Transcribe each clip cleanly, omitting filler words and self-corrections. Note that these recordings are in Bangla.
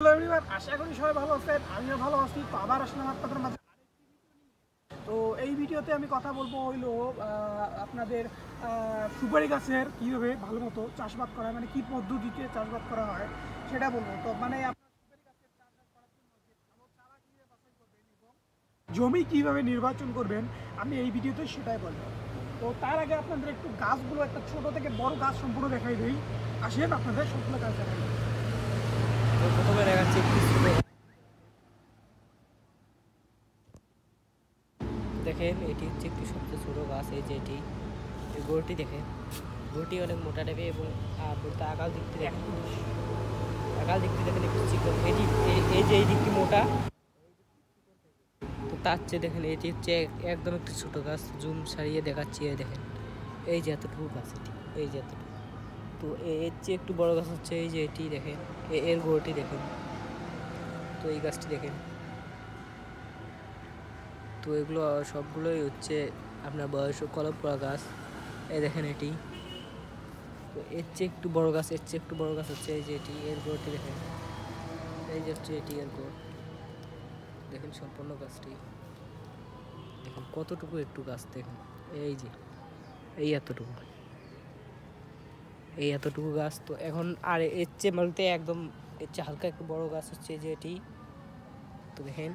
হ্যালো এভরিওয়ান, আশা করি সবাই ভালো আছেন। আমিও ভালো আছি। তো আবার আসলাম আপনাদের মাঝে। তো এই ভিডিওতে আমি কথা বলবো হইলো আপনাদের সুপারি গাছের কীভাবে ভালো মতো চাষবাদ করা হয়, মানে কী পদ্ধতিতে চাষবাদ করা হয় সেটা বলবো। তো মানে আপনার সুপারি গাছের চাষবাদ করার জন্য যে ভালো চারা কীভাবে বাছাই করবেন এবং জমি কীভাবে নির্বাচন করবেন আমি এই ভিডিওতে সেটাই বলবো। তো তার আগে আপনাদের একটু গাছগুলো একটা ছোট থেকে বড় গাছ সম্পূর্ণ দেখাই দিই। আসেন আপনাদের সবগুলো গাছ দেখাই দিই। তো প্রথমে দেখাচ্ছি একটি ছোট, দেখেন এটি হচ্ছে একটি সবচেয়ে ছোট গাছ। এই যে এটি, এই গোড়টি দেখেন, গোড়টি অনেক মোটা টাইপের এবং বলতে আকাল দিকটি দেখেন, আকাল দিকটি দেখেন একটু চিকন। এটি এই যে এই দিকটি মোটা, তো তার চেয়ে দেখেন এটি হচ্ছে একদম একটি ছোট গাছ। জুম সারিয়ে দেখাচ্ছি, এই দেখেন এই যে এতটুকু গাছ, এটি এই যে এতটুকু। তো এর চেয়ে একটু বড় গাছ হচ্ছে এই যে এটি দেখেন, এর গোড়টি দেখেন। তো এই গাছটি দেখেন। তো এগুলো সবগুলোই হচ্ছে আপনার বয়স কলম করা গাছ। এই দেখেন এটি। তো এর চেয়ে একটু বড় গাছ, এর চেয়ে একটু বড় গাছ হচ্ছে এই যে এটি, এর গোড়টি দেখেন। এই যে হচ্ছে এটি এর গোড় দেখেন। সম্পূর্ণ গাছটি দেখেন কতটুকু একটু গাছ দেখেন। এই যে এই এতটুকু, এই এতটুকু গাছ। তো এখন আর এর চেয়ে বলতে একদম এর চেয়ে হালকা একটু বড় গাছ হচ্ছে এই যে এটি। তো দেখেন,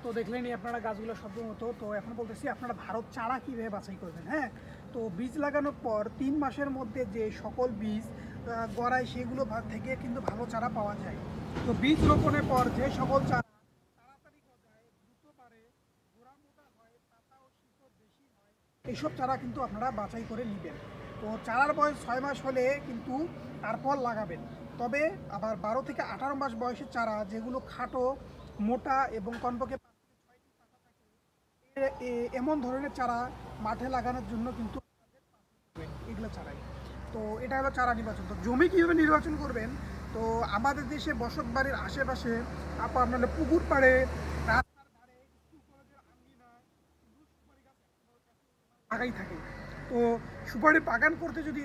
তো দেখলেনই আপনারা গাছগুলো শব্দ মতো। তো এখন বলতেছি আপনারা ভারত চারা কীভাবে বাছাই করবেন। হ্যাঁ, তো বীজ লাগানোর পর 3 মাসের মধ্যে যে সকল বীজ গড়ায় সেগুলো থেকে কিন্তু ভালো চারা পাওয়া যায়। তো বীজ রোপণের পর যে সকল চারা তাড়াতাড়ি গজায়, দ্রুত বাড়ে, গোড়া মোটা হয়, পাতা ও শিকড় বেশি হয়, এইসব চারা কিন্তু আপনারা বাছাই করে নেবেন। তো চারার বয়স 6 মাস হলে কিন্তু তারপর লাগাবেন। তবে আবার 12 থেকে 18 মাস বয়সের চারা যেগুলো খাটো, মোটা এবং কমপক্ষে 5 থেকে 6টি পাতা থাকে, এমন ধরনের চারা মাঠে লাগানোর জন্য কিন্তু এগুলো চারাই। তো এটা হলো চারা নির্বাচন। তো জমি কীভাবে নির্বাচন করবেন, তো আমাদের দেশে বসত বাড়ির আশেপাশে আপনার পুকুর পাড়ে, রাস্তার ধারে, স্কুল কলেজের আঙ্গিনায় সুপারি গাছ লাগাই থাকে। তো সুপারি বাগান করতে যদি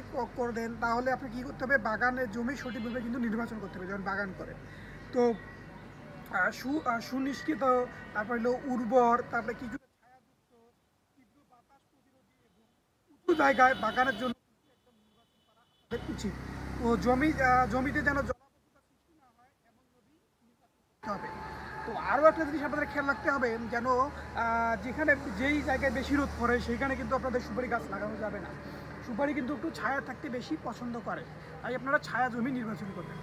দেন তাহলে আপনি কী করতে হবে, বাগানের জমি সঠিকভাবে কিন্তু নির্বাচন করতে হবে যখন বাগান করে। তো সুনিশ্চিত, তারপরে হলো উর্বর, তারপরে কিছুটা ছায়াযুক্ত, তীব্র বাতাস প্রতিরোধী এবং উঁচু জায়গায় বাগানের জন্য একদম নির্বাচন করা আপনাদের উচিত। তো জমিতে যেন জলাবদ্ধতা সৃষ্টি না হয় এমন নদী নির্বাচন করতে হবে। তো আরও একটা জিনিস আপনাদের খেয়াল রাখতে হবে, যেন যেখানে যেই জায়গায় বেশি রোদ পড়ে সেইখানে কিন্তু আপনাদের সুপারি গাছ লাগানো যাবে না। সুপারি কিন্তু একটু ছায়া থাকতে বেশি পছন্দ করে, তাই আপনারা ছায়া জমি নির্বাচন করবেন।